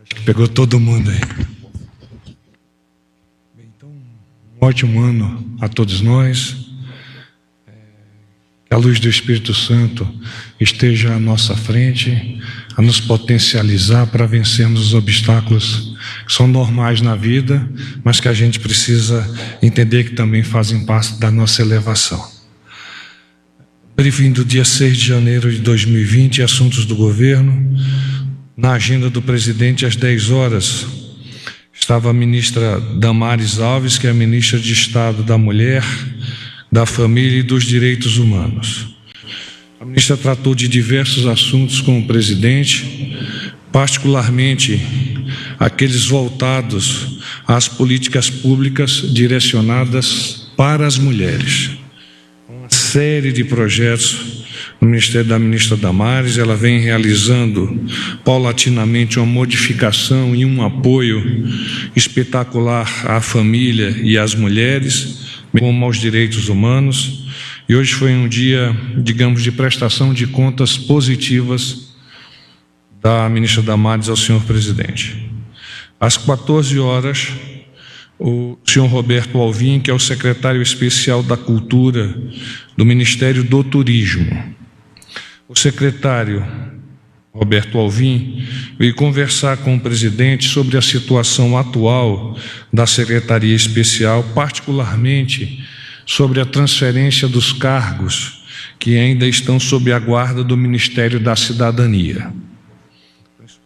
Acho que pegou todo mundo aí. Bem, então, um ótimo ano a todos nós. Que a luz do Espírito Santo esteja à nossa frente, a nos potencializar para vencermos os obstáculos que são normais na vida, mas que a gente precisa entender que também fazem parte da nossa elevação. Briefing do dia 6 de janeiro de 2020, assuntos do governo. Na agenda do presidente, às 10 horas, estava a ministra Damares Alves, que é a ministra de Estado da Mulher, da Família e dos Direitos Humanos. A ministra tratou de diversos assuntos com o presidente, particularmente aqueles voltados às políticas públicas direcionadas para as mulheres. Uma série de projetos no Ministério da ministra Damares, ela vem realizando paulatinamente uma modificação e um apoio espetacular à família e às mulheres, como aos direitos humanos. E hoje foi um dia, digamos, de prestação de contas positivas da ministra Damares ao senhor presidente. Às 14 horas, o senhor Roberto Alvim, que é o secretário especial da Cultura do Ministério do Turismo. O secretário Roberto Alvim veio conversar com o presidente sobre a situação atual da Secretaria Especial, particularmente sobre a transferência dos cargos que ainda estão sob a guarda do Ministério da Cidadania,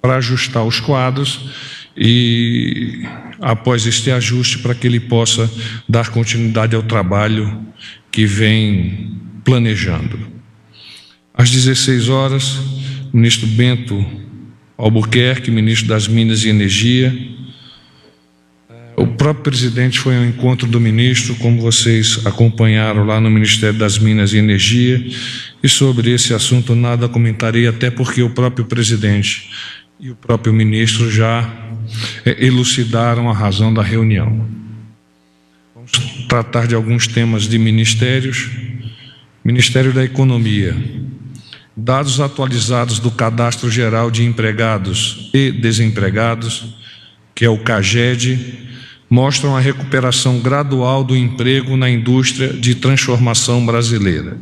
para ajustar os quadros e, após este ajuste, para que ele possa dar continuidade ao trabalho que vem planejando. Às 16 horas, o ministro Bento Albuquerque, ministro das Minas e Energia. O próprio presidente foi ao encontro do ministro, como vocês acompanharam lá no Ministério das Minas e Energia, e sobre esse assunto nada comentarei, até porque o próprio presidente e o próprio ministro já elucidaram a razão da reunião. Vamos tratar de alguns temas de ministérios. Ministério da Economia. Dados atualizados do Cadastro Geral de Empregados e Desempregados, que é o CAGED, mostram a recuperação gradual do emprego na indústria de transformação brasileira.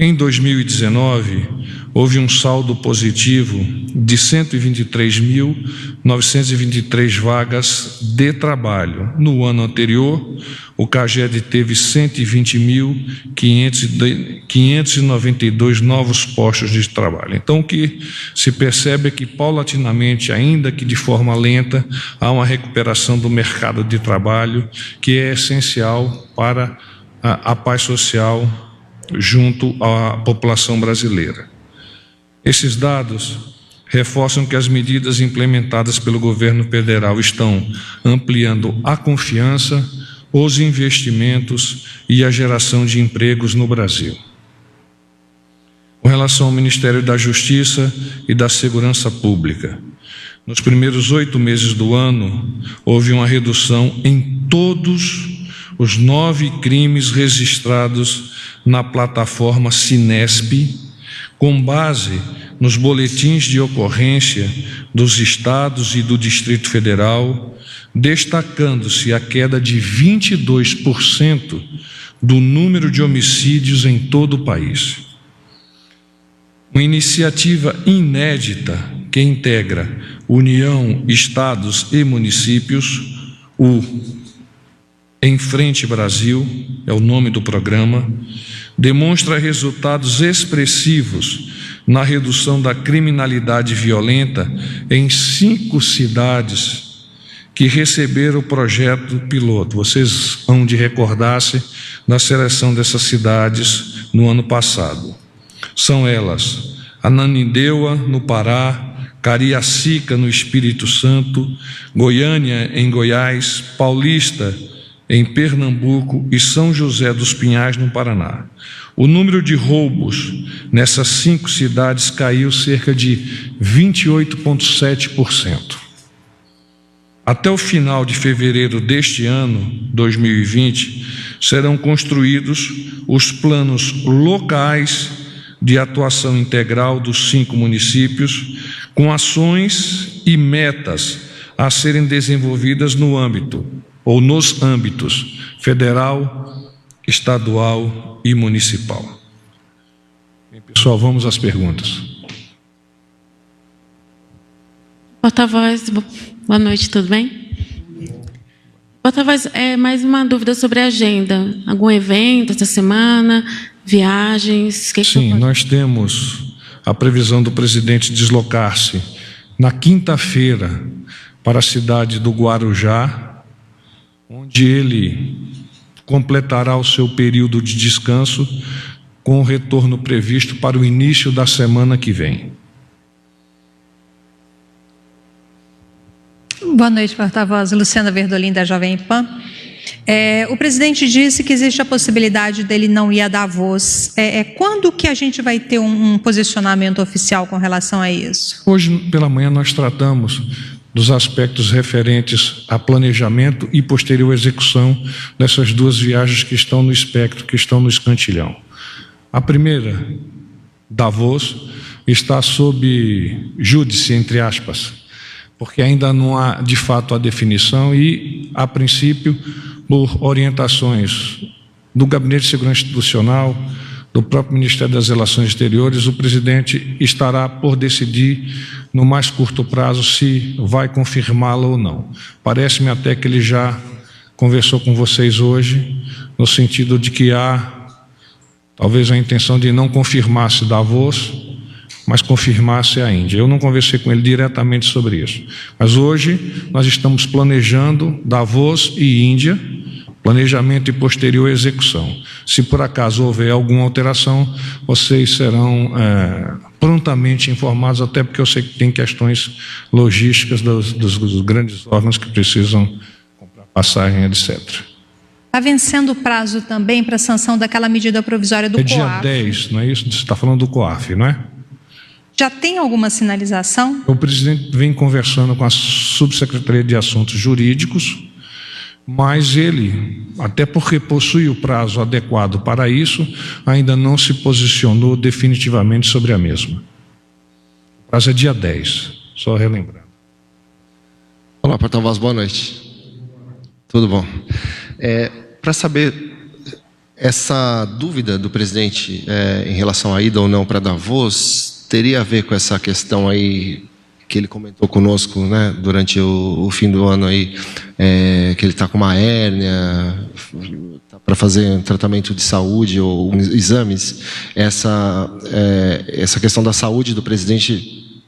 Em 2019, houve um saldo positivo de 123.923 vagas de trabalho. No ano anterior, o CAGED teve 120.592 novos postos de trabalho. Então, o que se percebe é que, paulatinamente, ainda que de forma lenta, há uma recuperação do mercado de trabalho que é essencial para a paz social junto à população brasileira. Esses dados reforçam que as medidas implementadas pelo governo federal estão ampliando a confiança, os investimentos e a geração de empregos no Brasil. Com relação ao Ministério da Justiça e da Segurança Pública, nos primeiros 8 meses do ano, houve uma redução em todos os 9 crimes registrados na plataforma Cinesp, com base nos boletins de ocorrência dos estados e do Distrito Federal, destacando-se a queda de 22% do número de homicídios em todo o país. Uma iniciativa inédita que integra União, estados e municípios, o Em Frente Brasil, é o nome do programa, demonstra resultados expressivos na redução da criminalidade violenta em 5 cidades que receberam o projeto piloto. Vocês hão de recordar-se da seleção dessas cidades no ano passado. São elas: Ananindeua, no Pará, Cariacica, no Espírito Santo, Goiânia, em Goiás, Paulista, em Pernambuco e São José dos Pinhais, no Paraná. O número de roubos nessas 5 cidades caiu cerca de 28,7%. Até o final de fevereiro deste ano, 2020, serão construídos os planos locais de atuação integral dos 5 municípios, com ações e metas a serem desenvolvidas no âmbito ou nos âmbitos federal, estadual e municipal. Pessoal, vamos às perguntas. Porta-voz, boa noite, tudo bem? Porta-voz, mais uma dúvida sobre a agenda. Algum evento essa semana? Viagens? Sim, nós temos a previsão do presidente deslocar-se na quinta-feira para a cidade do Guarujá, onde ele completará o seu período de descanso com o retorno previsto para o início da semana que vem. Boa noite, porta-voz. Luciana Verdolim, da Jovem Pan. O presidente disse que existe a possibilidade dele não ir a Davos. Quando que a gente vai ter um posicionamento oficial com relação a isso? Hoje pela manhã nós tratamos dos aspectos referentes a planejamento e posterior execução dessas duas viagens que estão no espectro, que estão no escantilhão. A primeira, Davos, está sob júdice, entre aspas, porque ainda não há de fato a definição e, a princípio, por orientações do Gabinete de Segurança Institucional, do próprio Ministério das Relações Exteriores, o presidente estará por decidir no mais curto prazo se vai confirmá-la ou não. Parece-me até que ele já conversou com vocês hoje, no sentido de que há talvez a intenção de não confirmar-se Davos, mas confirmar-se a Índia. Eu não conversei com ele diretamente sobre isso. Mas hoje nós estamos planejando Davos e Índia, planejamento e posterior execução. Se por acaso houver alguma alteração, vocês serão prontamente informados, até porque eu sei que tem questões logísticas dos grandes órgãos que precisam comprar passagem, etc. Está vencendo o prazo também para a sanção daquela medida provisória do COAF. É dia 10, não é isso? Você está falando do COAF, não é? Já tem alguma sinalização? O presidente vem conversando com a Subsecretaria de Assuntos Jurídicos, mas ele, até porque possui o prazo adequado para isso, ainda não se posicionou definitivamente sobre a mesma. O prazo é dia 10, só relembrando. Olá, porta-voz, boa noite. Tudo bom? Para saber, essa dúvida do presidente em relação à ida ou não para Davos teria a ver com essa questão aí que ele comentou conosco, né, durante o fim do ano aí, que ele está com uma hérnia, para fazer um tratamento de saúde ou exames. Essa questão da saúde do presidente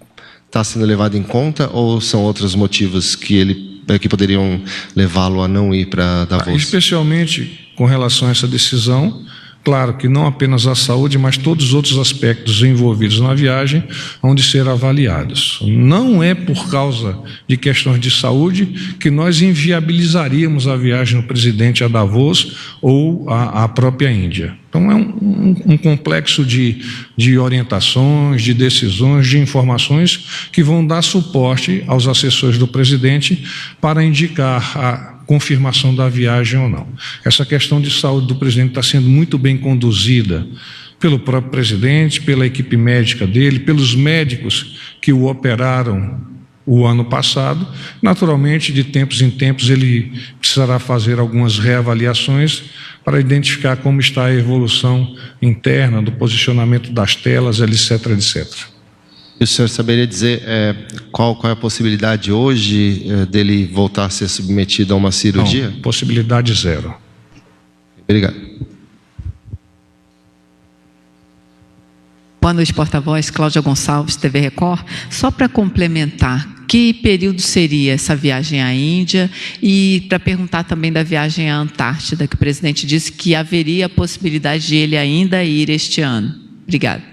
está sendo levada em conta ou são outros motivos que poderiam levá-lo a não ir para Davos? Especialmente com relação a essa decisão, claro que não apenas a saúde, mas todos os outros aspectos envolvidos na viagem vão de ser avaliados. Não é por causa de questões de saúde que nós inviabilizaríamos a viagem do presidente a Davos ou a própria Índia. Então é um complexo de orientações, de decisões, de informações que vão dar suporte aos assessores do presidente para indicar a confirmação da viagem ou não. Essa questão de saúde do presidente está sendo muito bem conduzida pelo próprio presidente, pela equipe médica dele, pelos médicos que o operaram o ano passado. Naturalmente, de tempos em tempos, ele precisará fazer algumas reavaliações para identificar como está a evolução interna do posicionamento das telas, etc, etc. E o senhor saberia dizer qual é a possibilidade hoje dele voltar a ser submetido a uma cirurgia? Não, possibilidade zero. Obrigado. Boa noite, porta-voz. Cláudia Gonçalves, TV Record. Só para complementar, que período seria essa viagem à Índia? E para perguntar também da viagem à Antártida, que o presidente disse que haveria a possibilidade de ele ainda ir este ano. Obrigada.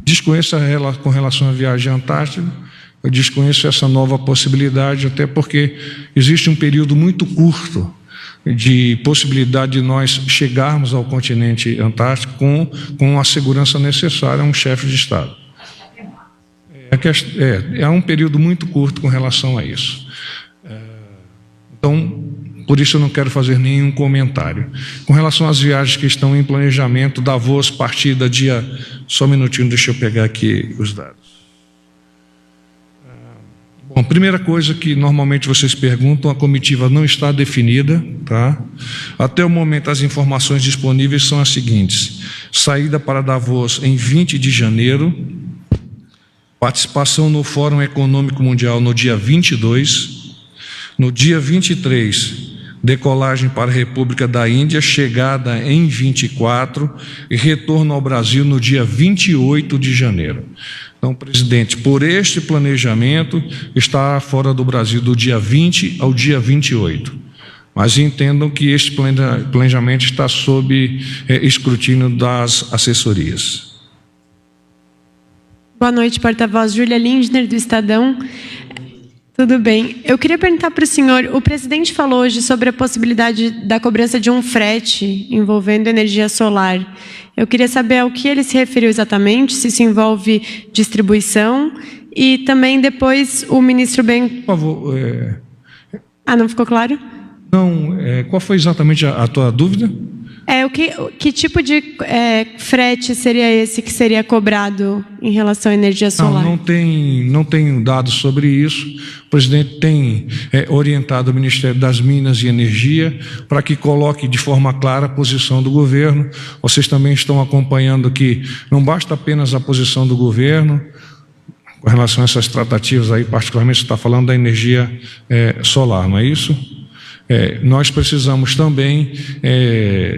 Desconheço com relação à viagem à Antártida, eu desconheço essa nova possibilidade, até porque existe um período muito curto de possibilidade de nós chegarmos ao continente antártico com a segurança necessária a um chefe de Estado. É um período muito curto com relação a isso. Então, por isso eu não quero fazer nenhum comentário. Com relação às viagens que estão em planejamento, Davos, partida dia... Só um minutinho, deixa eu pegar aqui os dados. Bom, primeira coisa que normalmente vocês perguntam, a comitiva não está definida, tá? Até o momento as informações disponíveis são as seguintes: saída para Davos em 20 de janeiro, participação no Fórum Econômico Mundial no dia 22, no dia 23, decolagem para a República da Índia, chegada em 24 e retorno ao Brasil no dia 28 de janeiro. Então, presidente, por este planejamento, está fora do Brasil do dia 20 ao dia 28. Mas entendam que este planejamento está sob escrutínio das assessorias. Boa noite, porta-voz Júlia Lindner, do Estadão. Tudo bem. Eu queria perguntar para o senhor, o presidente falou hoje sobre a possibilidade da cobrança de um frete envolvendo energia solar. Eu queria saber ao que ele se referiu exatamente, se isso envolve distribuição, e também depois o ministro Por favor. não ficou claro? Não, qual foi exatamente a tua dúvida? Que tipo de frete seria esse que seria cobrado em relação à energia solar? Não tenho dados sobre isso. O presidente tem orientado o Ministério das Minas e Energia para que coloque de forma clara a posição do governo. Vocês também estão acompanhando que não basta apenas a posição do governo com relação a essas tratativas aí, particularmente você está falando da energia solar, não é isso? Nós precisamos também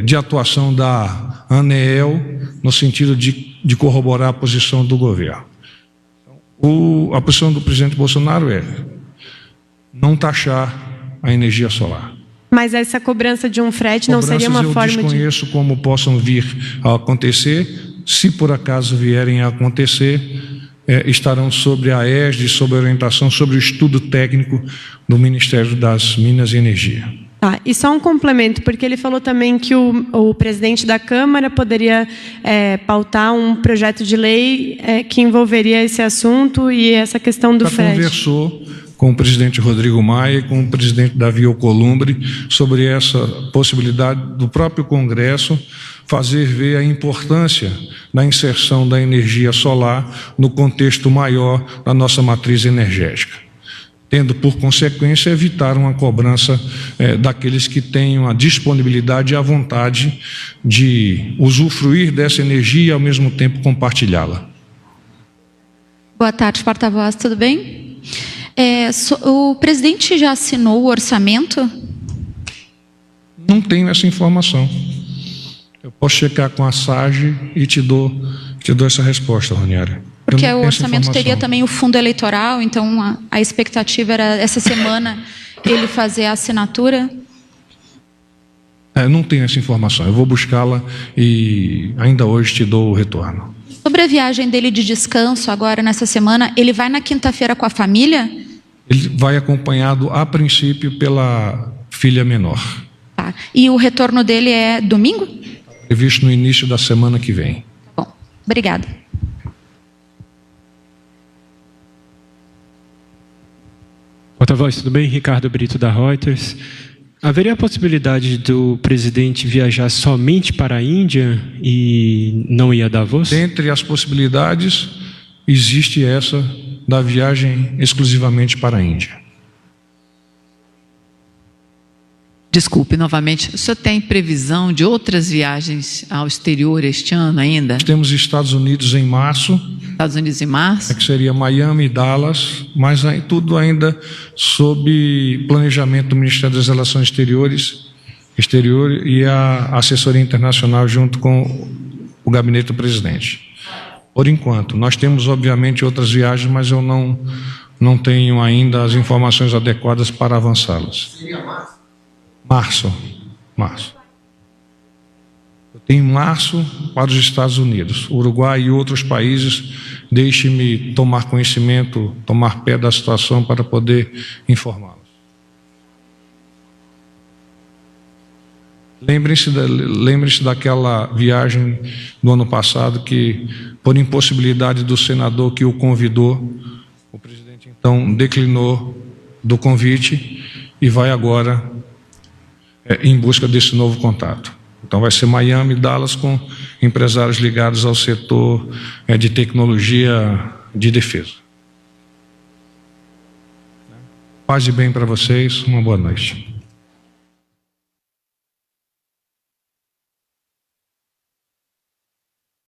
de atuação da ANEEL no sentido de corroborar a posição do governo. A posição do presidente Bolsonaro é não taxar a energia solar. Mas essa cobrança de um frete não seria uma forma de... Eu desconheço como possam vir a acontecer. Se por acaso vierem a acontecer, estarão sobre a ESD, sobre a orientação, sobre o estudo técnico do Ministério das Minas e Energia. E só um complemento, porque ele falou também que o presidente da Câmara poderia pautar um projeto de lei que envolveria esse assunto e essa questão do frete. Conversou com o presidente Rodrigo Maia e com o presidente Davi Alcolumbre sobre essa possibilidade do próprio Congresso fazer ver a importância da inserção da energia solar no contexto maior da nossa matriz energética, tendo por consequência evitar uma cobrança daqueles que tenham a disponibilidade e a vontade de usufruir dessa energia e ao mesmo tempo compartilhá-la. Boa tarde, porta-voz, tudo bem? O presidente já assinou o orçamento? Não tenho essa informação. Eu posso checar com a SAGE e te dou essa resposta, Roniara. Porque o orçamento teria também o fundo eleitoral, então a expectativa era essa semana ele fazer a assinatura? Não tenho essa informação. Eu vou buscá-la e ainda hoje te dou o retorno. Sobre a viagem dele de descanso agora nessa semana, ele vai na quinta-feira com a família? Ele vai acompanhado, a princípio, pela filha menor. Tá. E o retorno dele é domingo? Previsto no início da semana que vem. Bom, obrigada. Porta-voz, tudo bem? Ricardo Brito, da Reuters. Haveria a possibilidade do presidente viajar somente para a Índia e não ir a Davos? Dentre as possibilidades, existe essa da viagem exclusivamente para a Índia. Desculpe, novamente, o senhor tem previsão de outras viagens ao exterior este ano ainda? Nós temos Estados Unidos em março. Estados Unidos em março? Que seria Miami e Dallas, mas aí tudo ainda sob planejamento do Ministério das Relações Exterior e a assessoria internacional junto com o gabinete do presidente. Por enquanto, nós temos obviamente outras viagens, mas eu não tenho ainda as informações adequadas para avançá-las. Seria Março. Eu tenho março para os Estados Unidos, Uruguai e outros países. Deixe-me tomar conhecimento, tomar pé da situação para poder informá-los. Lembre-se daquela viagem do ano passado que, por impossibilidade do senador que o convidou, o presidente então declinou do convite e vai agora em busca desse novo contato. Então vai ser Miami e Dallas com empresários ligados ao setor de tecnologia de defesa. Paz e bem para vocês. Uma boa noite.